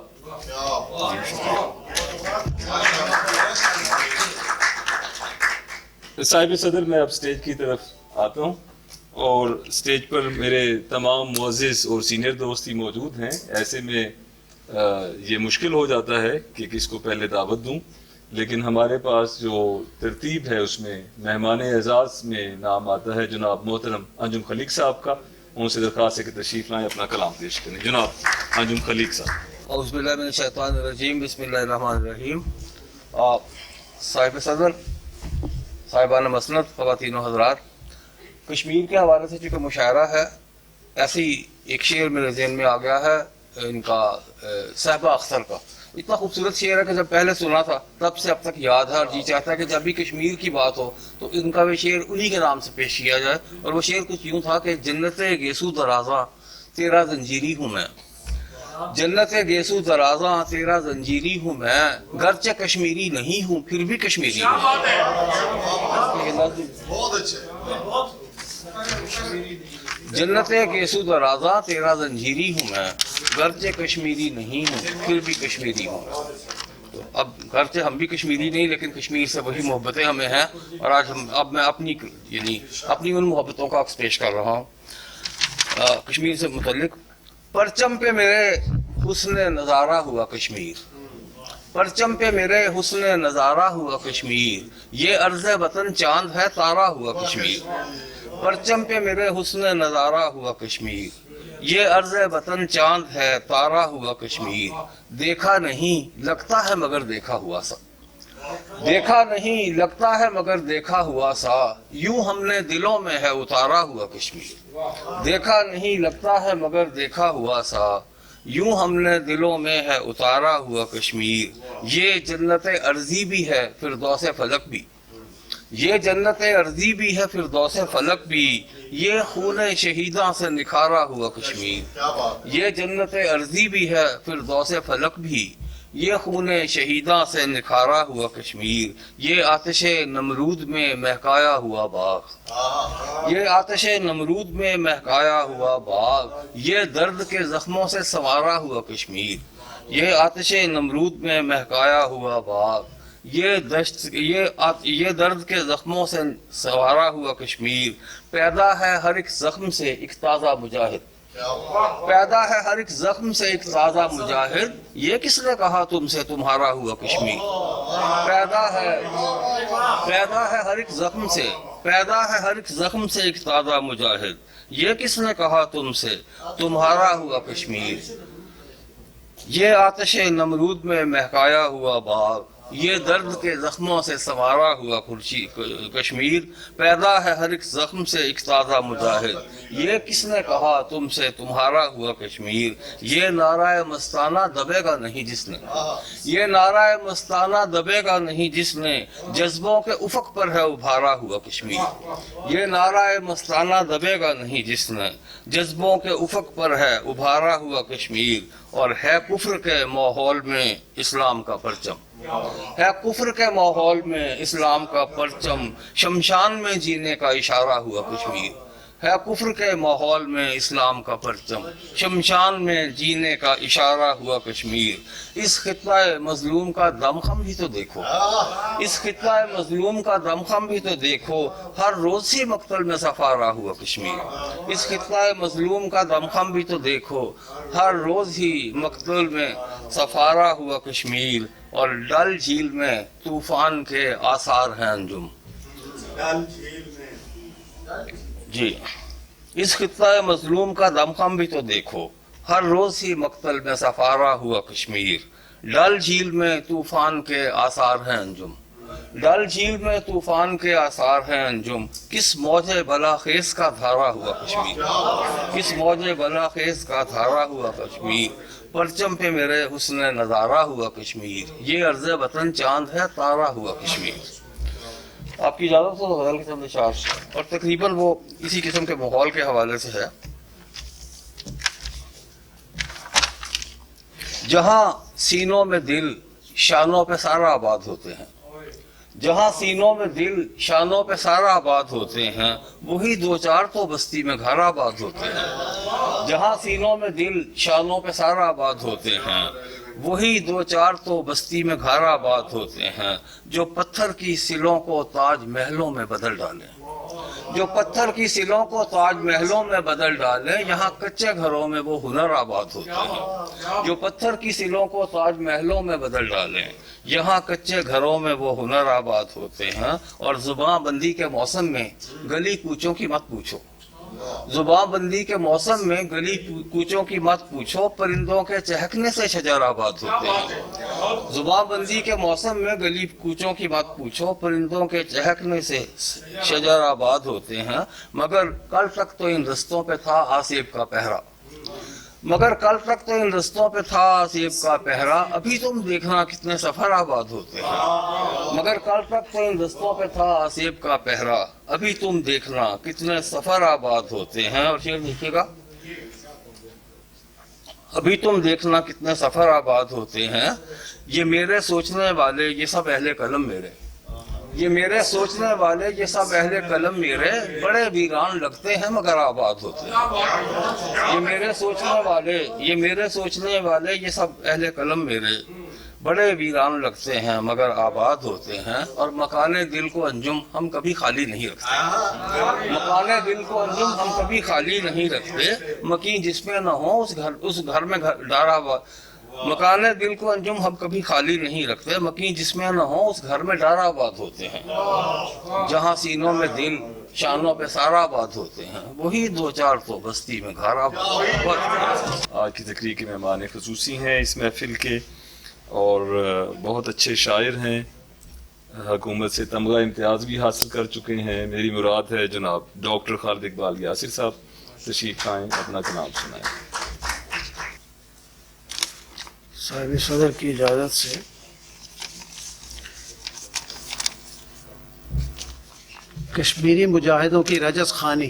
صاحب صدر، میں اب سٹیج کی طرف آتا ہوں اور سٹیج پر میرے تمام معزز اور سینئر دوست ہی موجود ہیں. ایسے میں یہ مشکل ہو جاتا ہے کہ کس کو پہلے دعوت دوں، لیکن ہمارے پاس جو ترتیب ہے اس میں مہمان اعزاز میں نام آتا ہے جناب محترم انجم خلیق صاحب کا. ان سے درخواست ہے کہ تشریف لائیں، اپنا کلام پیش کریں. جناب انجم خلیق صاحب. اعوذ باللہ من الشیطان الرجیم، بسم اللہ الرحمن الرحیم. صاحب صدر، صاحبان مسند، خواتین و حضرات، کشمیر کے حوالے سے چونکہ مشاعرہ ہے، ایسے ہی ایک شعر میرے ذہن میں آ گیا ہے ان کا صاحبہ اختر کا. اتنا خوبصورت شعر ہے کہ جب پہلے سنا تھا تب سے اب تک یاد ہے، اور جی چاہتا ہے کہ جب بھی کشمیر کی بات ہو تو ان کا وہ شعر انہی کے نام سے پیش کیا جائے. اور وہ شعر کچھ یوں تھا کہ جنت گیسو درازاں تیرا زنجیری ہوں میں، جنت گیسو درازاں تیرا زنجیری ہوں میں، گرچہ کشمیری نہیں ہوں پھر بھی کشمیری ہوں. جنت گیسو درازاں تیرا زنجیری ہوں میں، گرچہ کشمیری نہیں ہوں پھر بھی کشمیری ہوں. اب گرچہ ہم بھی کشمیری نہیں لیکن کشمیر سے وہی محبتیں ہمیں ہیں، اور آج اب میں اپنی ان محبتوں کا عکس پیش کر رہا ہوں کشمیر سے متعلق. پرچم پہ میرے حسن نظارہ ہوا کشمیر، پرچم پہ میرے حسن نظارہ ہوا کشمیر، یہ عرض وطن چاند ہے تارا ہوا کشمیر. پرچم پہ میرے حسن نظارہ ہوا کشمیر، یہ عرض وطن چاند ہے تارا ہوا کشمیر. دیکھا نہیں لگتا ہے مگر دیکھا ہوا سا، دیکھا نہیں لگتا ہے مگر دیکھا ہوا سا، یوں ہم نے دلوں میں ہے اتارا ہوا کشمیر. دیکھا نہیں لگتا ہے مگر دیکھا ہوا سا، یوں ہم نے دلوں میں ہے اتارا ہوا کشمیر. یہ جنت ارضی بھی ہے فردوس فلک بھی، یہ جنت ارضی بھی ہے فردوس فلک بھی، یہ خون شہیداں سے نکھارا ہوا کشمیر. یہ جنت ارضی بھی ہے فردوس فلک بھی، یہ خون شہیداں سے نکھارا ہوا کشمیر، یہ آتش نمرود میں مہکایا ہوا باغ، یہ آتش نمرود میں مہکایا ہوا باغ، یہ درد کے زخموں سے سنوارا ہوا کشمیر، یہ آتش نمرود میں مہکایا ہوا باغ، یہ درد کے زخموں سے سنوارا ہوا کشمیر، پیدا ہے ہر ایک زخم سے ایک تازہ مجاہد، پیدا ہے ہر ایک زخم سے ایک تازہ مجاہد، یہ کس نے کہا تم سے تمہارا ہوا کشمیر، پیدا ہے ہر ایک زخم سے، پیدا ہے ہر ایک زخم سے ایک تازہ مجاہد، یہ کس نے کہا تم سے تمہارا ہوا کشمیر، یہ آتش نمرود میں مہکایا ہوا باغ، یہ درد کے زخموں سے سنوارا ہوا کشمیر، پیدا ہے ہر ایک زخم سے ایک تازہ مجاہد، یہ کس نے کہا تم سے تمہارا ہوا کشمیر، یہ نعرہ مستانہ دبے گا نہیں جس نے، یہ نعرہ مستانہ دبے گا نہیں جس نے، جذبوں کے افق پر ہے ابھارا ہوا کشمیر، یہ نعرہ مستانہ دبے گا نہیں جس نے، جذبوں کے افق پر ہے ابھارا ہوا کشمیر، اور ہے کفر کے ماحول میں اسلام کا پرچم، ہے کفر کے ماحول میں اسلام کا پرچم، شمشان میں جینے کا اشارہ ہوا کشمیر، ہے کفر کے ماحول میں اسلام کا پرچم، شمشان میں جینے کا اشارہ ہوا کشمیر، اس خطہ مظلوم کا دمخم بھی تو دیکھو، اس خطہ مظلوم کا دمخم بھی تو دیکھو، ہر روز ہی مقتل میں سفارا ہوا کشمیر، اس خطہ مظلوم کا دمخم بھی تو دیکھو، ہر روز ہی مقتل میں سفارا ہوا کشمیر، اور ڈل جھیل میں طوفان کے آثار ہیں انجم، جی اس خطہ مظلوم کا دمخم بھی تو دیکھو، ہر روز ہی مقتل میں سفارا ہوا کشمیر، ڈل جھیل میں طوفان کے آثار ہیں انجم، ڈل جھیل میں طوفان کے آثار ہیں انجم، کس موج بلا خیز کا دھارا ہوا کشمیر، کس موج بلا خیز کا دھارا ہوا کشمیر، پرچم پہ میرے حسن نظارہ ہوا کشمیر، یہ عرض وطن چاند ہے تارا ہوا کشمیر۔ آپ کی اجازت ہو تو غزل کے چند اشعار اور تقریباً وہ اسی قسم کے ماحول کے حوالے سے ہے۔ جہاں سینوں میں دل شانوں پہ سارا آباد ہوتے ہیں، جہاں سینوں میں دل شانوں پہ سارا آباد ہوتے ہیں، وہی دو چار تو بستی میں گھر آباد ہوتے ہیں، جہاں سینوں میں دل شانوں پہ سارا آباد ہوتے ہیں، وہی دو چار تو بستی میں گھر آباد ہوتے ہیں، جو پتھر کی سلوں کو تاج محلوں میں بدل ڈالیں، جو پتھر کی سلوں کو تاج محلوں میں بدل ڈالیں، یہاں کچے گھروں میں وہ ہنر آباد ہوتے ہیں، جو پتھر کی سلوں کو تاج محلوں میں بدل ڈالیں، یہاں کچے گھروں میں وہ ہنر آباد ہوتے ہیں، اور زباں بندی کے موسم میں گلی کوچوں کی مت پوچھو، زباں بندی کے موسم میں گلی کوچوں کی مت پوچھو، پرندوں کے چہکنے سے شجر آباد ہوتے ہیں، زباں بندی کے موسم میں گلی کوچوں کی مت پوچھو، پرندوں کے چہکنے سے شجر آباد ہوتے ہیں، مگر کل تک تو ان رستوں پہ تھا آسیب کا پہرا، مگر کل تک تو ان رستوں پہ تھا آسیب کا پہرا، ابھی تم دیکھنا کتنے سفر آباد ہوتے ہیں، مگر کل تک تو ان رستوں پہ تھا آسیب کا پہرا، ابھی تم دیکھنا کتنے سفر آباد ہوتے ہیں۔ اور شعر دیکھیے گا، ابھی تم دیکھنا کتنے سفر آباد ہوتے ہیں، یہ میرے سوچنے والے یہ سب اہل قلم میرے، یہ میرے سوچنے والے یہ سب اہل قلم میرے، بڑے ویران لگتے ہیں مگر آباد ہوتے ہیں، یہ میرے سوچنے والے یہ سب اہل قلم میرے، بڑے ویران لگتے ہیں مگر آباد ہوتے ہیں۔ اور مکان دل کو انجم ہم کبھی خالی نہیں رکھتے، مکان دل کو انجم ہم کبھی خالی نہیں رکھتے، مکین جس میں نہ ہو اس گھر میں ڈارا، مکان دل کو انجم ہم کبھی خالی نہیں رکھتے، مکین جس میں نہ ہو اس گھر میں ڈارا آباد ہوتے ہیں، جہاں سینوں میں دل شانوں پہ سارا آباد ہوتے ہیں، وہی دو چار تو بستی میں گھر آباد۔ آج کی تقریر کے مہمان خصوصی ہیں اس محفل کے، اور بہت اچھے شاعر ہیں، حکومت سے تمغہ امتیاز بھی حاصل کر چکے ہیں۔ میری مراد ہے جناب ڈاکٹر خالد اقبال یاسر صاحب، تشریف لائیں، اپنا کلام سنائیں۔ صاحب صدر کی اجازت سے کشمیری مجاہدوں کی رجز خوانی،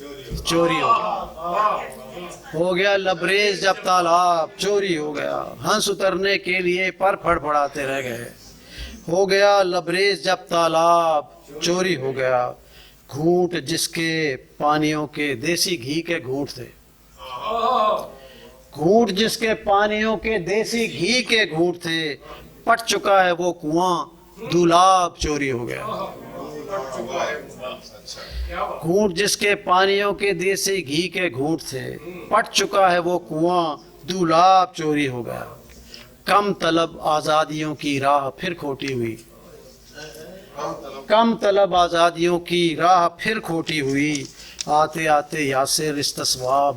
چوری ہو گیا لبریز جب تالاب چوری ہو گیا، ہنس اترنے کے لیے پر پھڑ پڑاتے رہ گئے، ہو گیا لبریز جب تالاب چوری ہو گیا، گھونٹ جس کے پانیوں کے دیسی گھی کے گھونٹ تھے، گھونٹ جس کے پانیوں کے دیسی گھی کے گھونٹ تھے، پٹ چکا ہے وہ کنواں دولاب چوری ہو گیا، گھونٹ جس کے پانیوں کے دیسی گھی کے گھونٹ تھے، پٹ چکا ہے وہ کنواں دولاب چوری ہو گیا، کم طلب آزادیوں کی راہ پھر کھوٹی ہوئی، کم طلب آزادیوں کی راہ پھر کھوٹی ہوئی، آتے آتے یاسر استصواب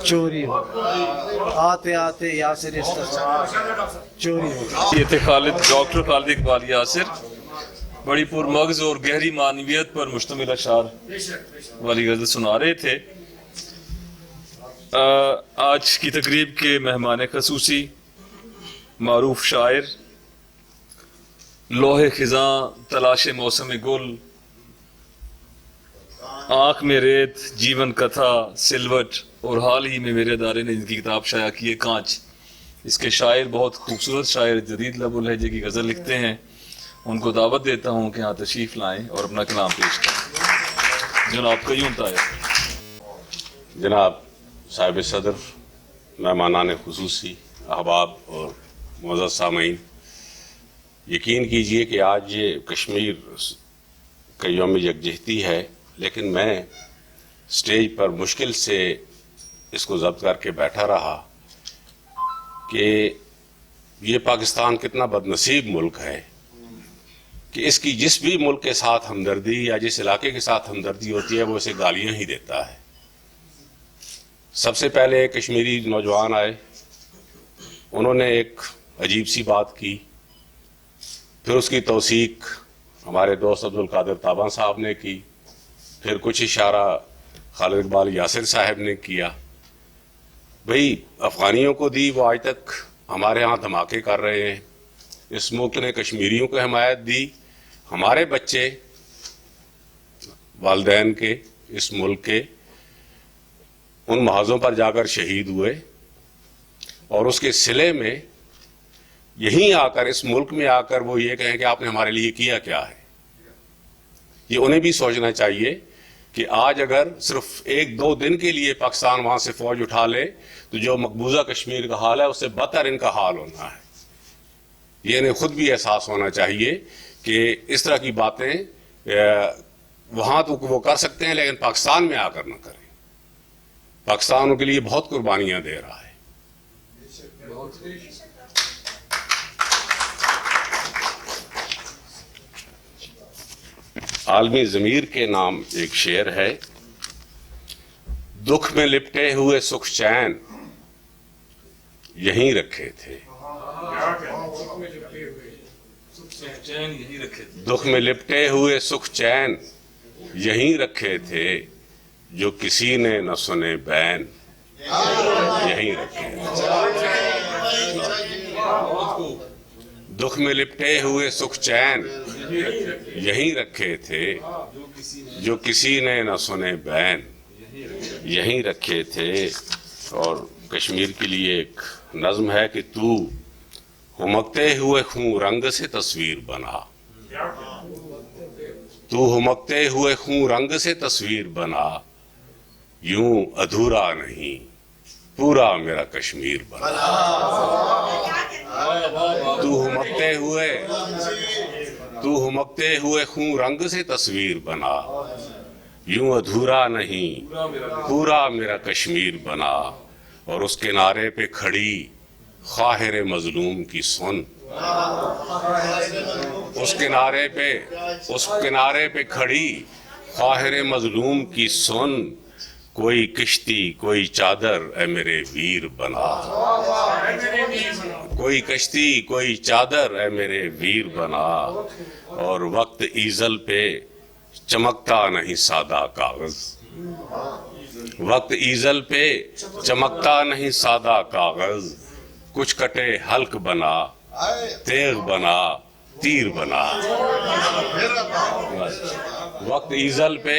چوری ہو گیا، آتے آتے یاسر استصواب چوری ہو گیا۔ یہ تھے ڈاکٹر خالد اقبال یاسر، بڑی پرمغز اور گہری معنویت پر مشتمل اشعار والی غزل سنا رہے تھے۔ آج کی تقریب کے مہمان خصوصی معروف شاعر، لوح خزاں تلاش موسم گل، آنکھ میں ریت، جیون کتھا، سلوٹ، اور حال ہی میں میرے ادارے نے ان کی کتاب شائع کی ہے کانچ، اس کے شاعر بہت خوبصورت شاعر جدید لب و لہجے کی غزل لکھتے ہیں، ان کو دعوت دیتا ہوں کہ یہاں تشریف لائیں اور اپنا کلام پیش کریں۔ جناب قیوم طاہر۔ جناب صاحب صدر، مہمانان خصوصی، احباب اور معزز سامعین، یقین کیجئے کہ آج یہ کشمیر کا یوم یکجہتی ہے، لیکن میں سٹیج پر مشکل سے اس کو ضبط کر کے بیٹھا رہا کہ یہ پاکستان کتنا بدنصیب ملک ہے کہ اس کی جس بھی ملک کے ساتھ ہمدردی یا جس علاقے کے ساتھ ہمدردی ہوتی ہے وہ اسے گالیاں ہی دیتا ہے۔ سب سے پہلے کشمیری نوجوان آئے، انہوں نے ایک عجیب سی بات کی، پھر اس کی توثیق ہمارے دوست عبدالقادر تاباں صاحب نے کی، پھر کچھ اشارہ خالد اقبال یاسر صاحب نے کیا۔ بھئی افغانیوں کو دی، وہ آج تک ہمارے ہاں دھماکے کر رہے ہیں، اس ملک نے کشمیریوں کو حمایت دی، ہمارے بچے والدین کے، اس ملک کے ان محاذوں پر جا کر شہید ہوئے، اور اس کے صلے میں یہیں آ کر، اس ملک میں آ کر وہ یہ کہیں کہ آپ نے ہمارے لیے کیا کیا ہے۔ یہ انہیں بھی سوچنا چاہیے کہ آج اگر صرف ایک دو دن کے لیے پاکستان وہاں سے فوج اٹھا لے تو جو مقبوضہ کشمیر کا حال ہے اس سے بدتر ان کا حال ہونا ہے۔ یہ انہیں خود بھی احساس ہونا چاہیے کہ اس طرح کی باتیں وہاں تو وہ کر سکتے ہیں لیکن پاکستان میں آ کر نہ کریں۔ پاکستان ان کے لیے بہت قربانیاں دے رہا ہے۔ عالمی ضمیر کے نام ایک شعر ہے، دکھ میں لپٹے ہوئے سکھ چین یہیں رکھے تھے، دکھ میں لپٹے ہوئے سکھ چین یہیں رکھے تھے، جو کسی نے نہ سنے بین یہیں رکھے تھے، دکھ میں لپٹے ہوئے سکھ چین یہیں رکھے تھے، جو کسی نے نہ سنے بین یہیں رکھے تھے۔ اور کشمیر کے لیے ایک نظم ہے کہ تو ہمکتے ہوئے خون رنگ سے تصویر بنا، تو ہمکتے ہوئے خون رنگ سے تصویر بنا، یوں ادھورا نہیں پورا میرا کشمیر بنا، تو ہمکتے ہوئے خون رنگ سے تصویر بنا، یوں ادھورا نہیں پورا میرا کشمیر بنا، اور اس کنارے پہ کھڑی خواہر مظلوم کی سن، اس کنارے پہ کھڑی خواہر مظلوم کی سن، کوئی کشتی کوئی چادر اے میرے ویر بنا، کوئی کشتی کوئی چادر اے میرے ویر بنا، اور وقت ایزل پہ چمکتا نہیں سادہ کاغذ، وقت ایزل پہ چمکتا نہیں سادہ کاغذ، کچھ کٹے حلق بنا تیغ بنا تیر بنا، وقت ایزل پہ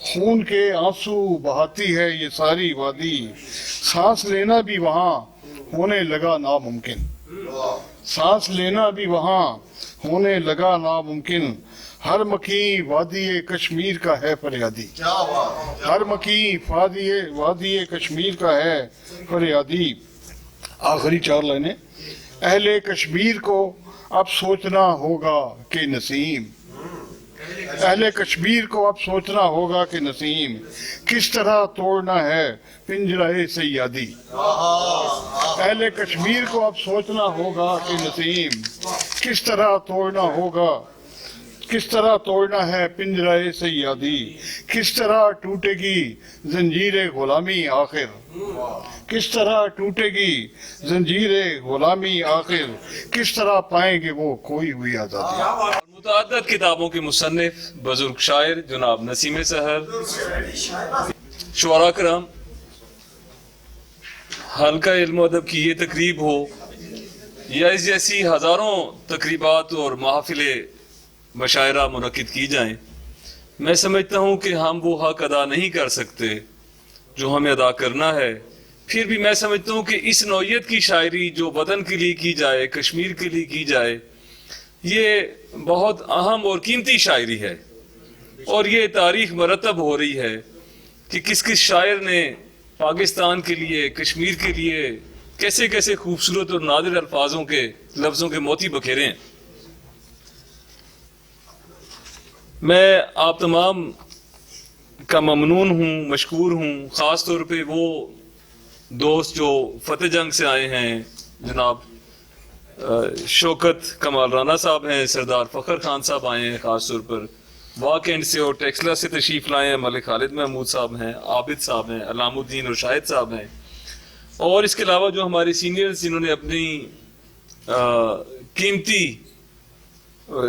خون کے آنسو بہاتی ہے یہ ساری وادی، سانس لینا بھی وہاں ہونے لگا ناممکن، سانس لینا بھی وہاں ہونے لگا ناممکن، ہر مکیں وادی کشمیر کا ہے فریادی، ہر مکیں وادی کشمیر کا ہے فریادی۔ آخری 4 لائنیں۔ اہل کشمیر کو اب سوچنا ہوگا کہ نسیم، اہل کشمیر کو اب سوچنا ہوگا کہ نسیم کس طرح توڑنا ہے پنجرہ سیادی، اہل کشمیر کو اب سوچنا ہوگا کہ نسیم کس طرح توڑنا ہوگا، کس طرح توڑنا ہے پنجرہ سیادی، کس طرح ٹوٹے گی زنجیر غلامی آخر، کس طرح ٹوٹے گی زنجیر غلامی آخر، کس طرح پائیں گے وہ کھوئی ہوئی آزادی۔ متعدد کتابوں کے مصنف بزرگ شاعر جناب نسیم سحر، شعراء کرام، حلقہ علم و ادب کی یہ تقریب ہو یا اس جیسی ہزاروں تقریبات اور محافل مشاعرہ منعقد کی جائیں، میں سمجھتا ہوں کہ ہم وہ حق ادا نہیں کر سکتے جو ہمیں ادا کرنا ہے۔ پھر بھی میں سمجھتا ہوں کہ اس نوعیت کی شاعری جو وطن کے لیے کی جائے، کشمیر کے لیے کی جائے، یہ بہت اہم اور قیمتی شاعری ہے، اور یہ تاریخ مرتب ہو رہی ہے کہ کس کس شاعر نے پاکستان کے لیے، کشمیر کے لیے کیسے کیسے خوبصورت اور نادر الفاظوں کے لفظوں کے موتی بکھیرے ہیں۔ میں آپ تمام کا ممنون ہوں، مشکور ہوں، خاص طور پہ وہ دوست جو فتح جنگ سے آئے ہیں، جناب شوکت کمال رانا صاحب ہیں، سردار فخر خان صاحب آئے ہیں، خاص طور پر واک اینڈ سے اور ٹیکسلا سے تشریف لائے ہیں، ملک خالد محمود صاحب ہیں، عابد صاحب ہیں، علام الدین اور شاہد صاحب ہیں، اور اس کے علاوہ جو ہمارے سینئرز جنہوں نے اپنی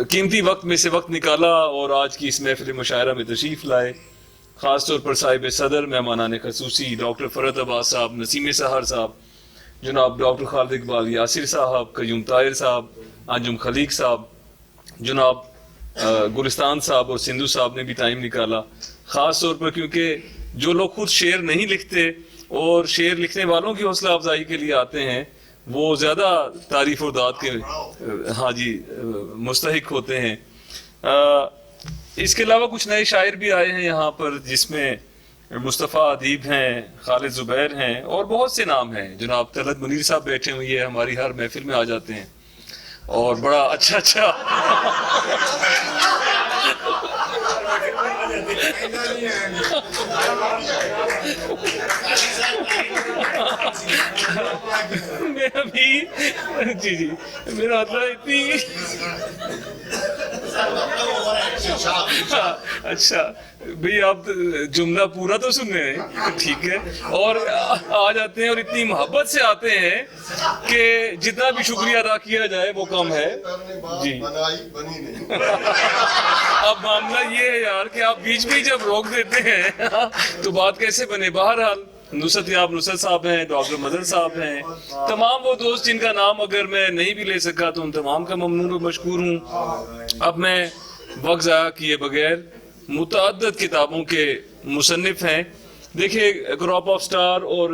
قیمتی وقت میں سے وقت نکالا اور آج کی اس محفل مشاعرہ میں تشریف لائے، خاص طور پر صاحب صدر مہمانان خصوصی ڈاکٹر فرحت عباس صاحب، نسیم سحر صاحب، جناب ڈاکٹر خالد اقبال یاسر صاحب، قیوم طاہر صاحب، انجم خلیق صاحب، جناب گلستان صاحب اور سندھو صاحب نے بھی ٹائم نکالا، خاص طور پر کیونکہ جو لوگ خود شعر نہیں لکھتے اور شعر لکھنے والوں کی حوصلہ افزائی کے لیے آتے ہیں وہ زیادہ تعریف اور داد کے مستحق ہوتے ہیں۔ اس کے علاوہ کچھ نئے شاعر بھی آئے ہیں یہاں پر، جس میں مصطفیٰ ادیب ہیں، خالد زبیر ہیں اور بہت سے نام ہیں۔ جناب طلعت منیر صاحب بیٹھے ہوئے ہیں، ہماری ہر محفل میں آ جاتے ہیں اور بڑا اچھا میرا بھی جی میرا مطلب اتنی اچھا بھئی آپ جملہ پورا تو سن رہے ہیں، ٹھیک ہے، اور آ جاتے ہیں اور اتنی محبت سے آتے ہیں کہ جتنا بھی شکریہ ادا کیا جائے وہ کم ہے۔ جی اب معاملہ یہ ہے یار کہ آپ بیچ میں جب روک دیتے ہیں تو بات کیسے بنے۔ بہرحال نصرت یاب نصرت صاحب ہیں، ڈاکٹر مدر صاحب ہیں، تمام وہ دوست جن کا نام اگر میں نہیں بھی لے سکا تو ان تمام کا ممنون و مشکور ہوں۔ اب میں وقت ضائع کیے بغیر، متعدد کتابوں کے مصنف ہیں، دیکھیں کراپ آف سٹار اور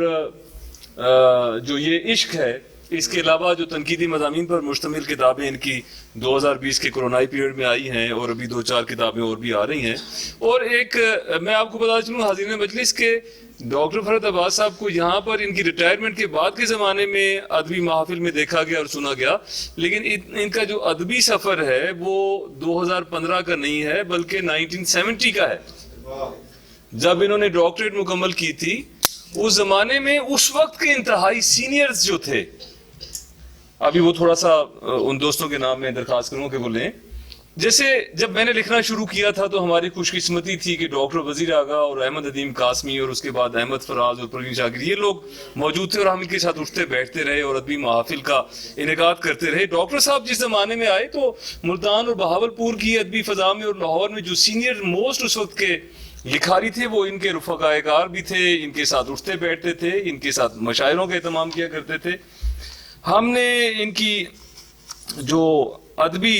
جو یہ عشق ہے، اس کے علاوہ جو تنقیدی مضامین پر مشتمل کتابیں ان کی 2020 کے کورونائی پیریڈ میں آئی ہیں، اور ابھی 2-4 کتابیں اور بھی آ رہی ہیں۔ اور ایک میں آپ کو بتا چلوں حاضرین مجلس کے ڈاکٹر فرحت عباس صاحب کو یہاں پر ان کی ریٹائرمنٹ کے بعد کے زمانے میں ادبی محافل میں دیکھا گیا اور سنا گیا، لیکن ان کا جو ادبی سفر ہے وہ 2015 کا نہیں ہے بلکہ 1970 کا ہے، جب انہوں نے ڈاکٹریٹ مکمل کی تھی۔ اس زمانے میں اس وقت کے انتہائی سینئرز جو تھے، ابھی وہ تھوڑا سا ان دوستوں کے نام میں درخواست کروں کہ وہ لیں، جیسے جب میں نے لکھنا شروع کیا تھا تو ہماری خوش قسمتی تھی کہ ڈاکٹر وزیر آغا اور احمد ندیم قاسمی اور اس کے بعد احمد فراز اور پروین شاکر یہ لوگ موجود تھے اور ہم ان کے ساتھ اٹھتے بیٹھتے رہے اور ادبی محافل کا انعقاد کرتے رہے۔ ڈاکٹر صاحب جس زمانے میں آئے تو ملتان اور بہاولپور کی ادبی فضا میں اور لاہور میں جو سینئر موسٹ اس وقت کے لکھاری تھے وہ ان کے رفقائے کار بھی تھے، ان کے ساتھ اٹھتے بیٹھتے تھے، ان کے ساتھ مشاعروں کا اہتمام کیا کرتے تھے۔ ہم نے ان کی جو ادبی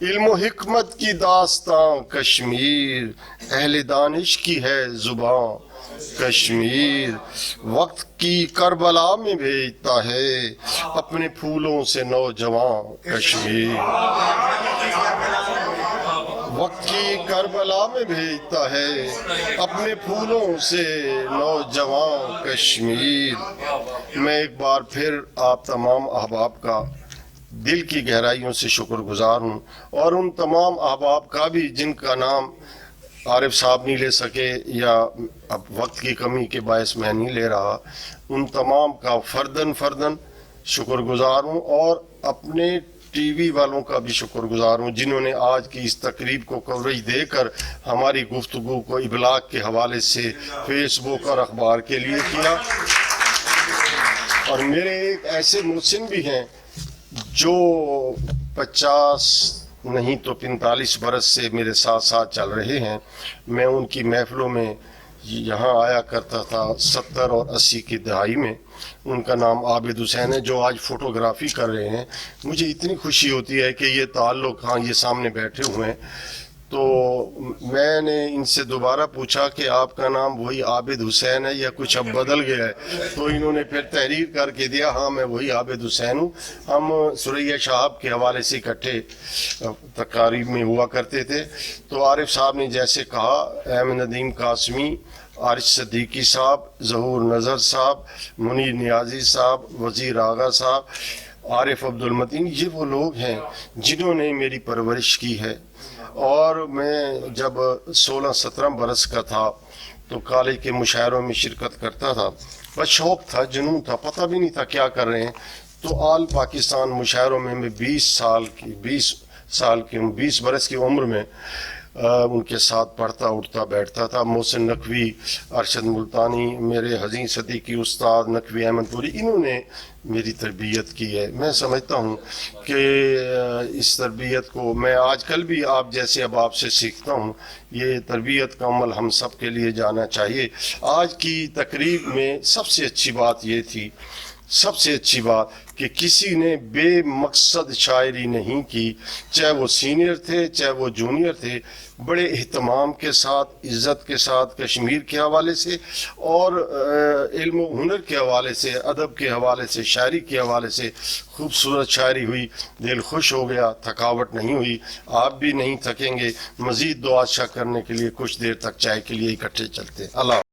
علم و حکمت کی داستان کشمیر، اہل دانش کی ہے زباں کشمیر، وقت کی کربلا میں بھیجتا ہے اپنے پھولوں سے نوجوان کشمیر، وقت کی کربلا میں بھیجتا ہے اپنے پھولوں سے نوجوان کشمیر۔ میں ایک بار پھر آپ تمام احباب کا دل کی گہرائیوں سے شکر گزار ہوں، اور ان تمام احباب کا بھی جن کا نام عارف صاحب نہیں لے سکے یا اب وقت کی کمی کے باعث میں نہیں لے رہا، ان تمام کا فرداً شکر گزار ہوں، اور اپنے ٹی وی والوں کا بھی شکر گزار ہوں جنہوں نے آج کی اس تقریب کو کوریج دے کر ہماری گفتگو کو ابلاغ کے حوالے سے فیس بک اور اخبار کے لیے کیا۔ اور میرے ایک ایسے محسن بھی ہیں جو 50 نہیں تو 45 برس سے میرے ساتھ ساتھ چل رہے ہیں۔ میں ان کی محفلوں میں یہاں آیا کرتا تھا 70 اور 80 کی دہائی میں۔ ان کا نام عابد حسین ہے، جو آج فوٹوگرافی کر رہے ہیں۔ مجھے اتنی خوشی ہوتی ہے کہ یہ تعلق، ہاں یہ سامنے بیٹھے ہوئے ہیں، تو میں نے ان سے دوبارہ پوچھا کہ آپ کا نام وہی عابد حسین ہے یا کچھ اب بدل گیا ہے؟ تو انہوں نے پھر تحریر کر کے دیا، ہاں میں وہی عابد حسین ہوں۔ ہم سریا شہاب کے حوالے سے اکٹھے تقاریب میں ہوا کرتے تھے۔ تو عارف صاحب نے جیسے کہا، احمد ندیم قاسمی، عارش صدیقی صاحب، ظہور نظر صاحب، منیر نیازی صاحب، وزیر آغا صاحب، عارف عبدالمتین، یہ وہ لوگ ہیں جنہوں نے میری پرورش کی ہے۔ اور میں جب 16-17 برس کا تھا تو کالج کے مشاعروں میں شرکت کرتا تھا، بس شوق تھا، جنون تھا، پتہ بھی نہیں تھا کیا کر رہے ہیں۔ تو آل پاکستان مشاعروں میں 20 برس کی عمر میں ان کے ساتھ پڑھتا اٹھتا بیٹھتا تھا۔ محسن نقوی، ارشد ملتانی، میرے حزین صدیقی استاد، نقوی احمد پوری، انہوں نے میری تربیت کی ہے۔ میں سمجھتا ہوں کہ اس تربیت کو میں آج کل بھی آپ جیسے احباب سے سیکھتا ہوں۔ یہ تربیت کا عمل ہم سب کے لیے جانا چاہیے۔ آج کی تقریب میں سب سے اچھی بات یہ تھی، سب سے اچھی بات کہ کسی نے بے مقصد شاعری نہیں کی، چاہے وہ سینئر تھے چاہے وہ جونیئر تھے، بڑے اہتمام کے ساتھ، عزت کے ساتھ کشمیر کے حوالے سے اور علم و ہنر کے حوالے سے، ادب کے حوالے سے، شاعری کے حوالے سے خوبصورت شاعری ہوئی۔ دل خوش ہو گیا، تھکاوٹ نہیں ہوئی، آپ بھی نہیں تھکیں گے۔ مزید دعا اچھا کرنے کے لیے کچھ دیر تک چائے کے لیے اکٹھے چلتے ہیں۔ اللہ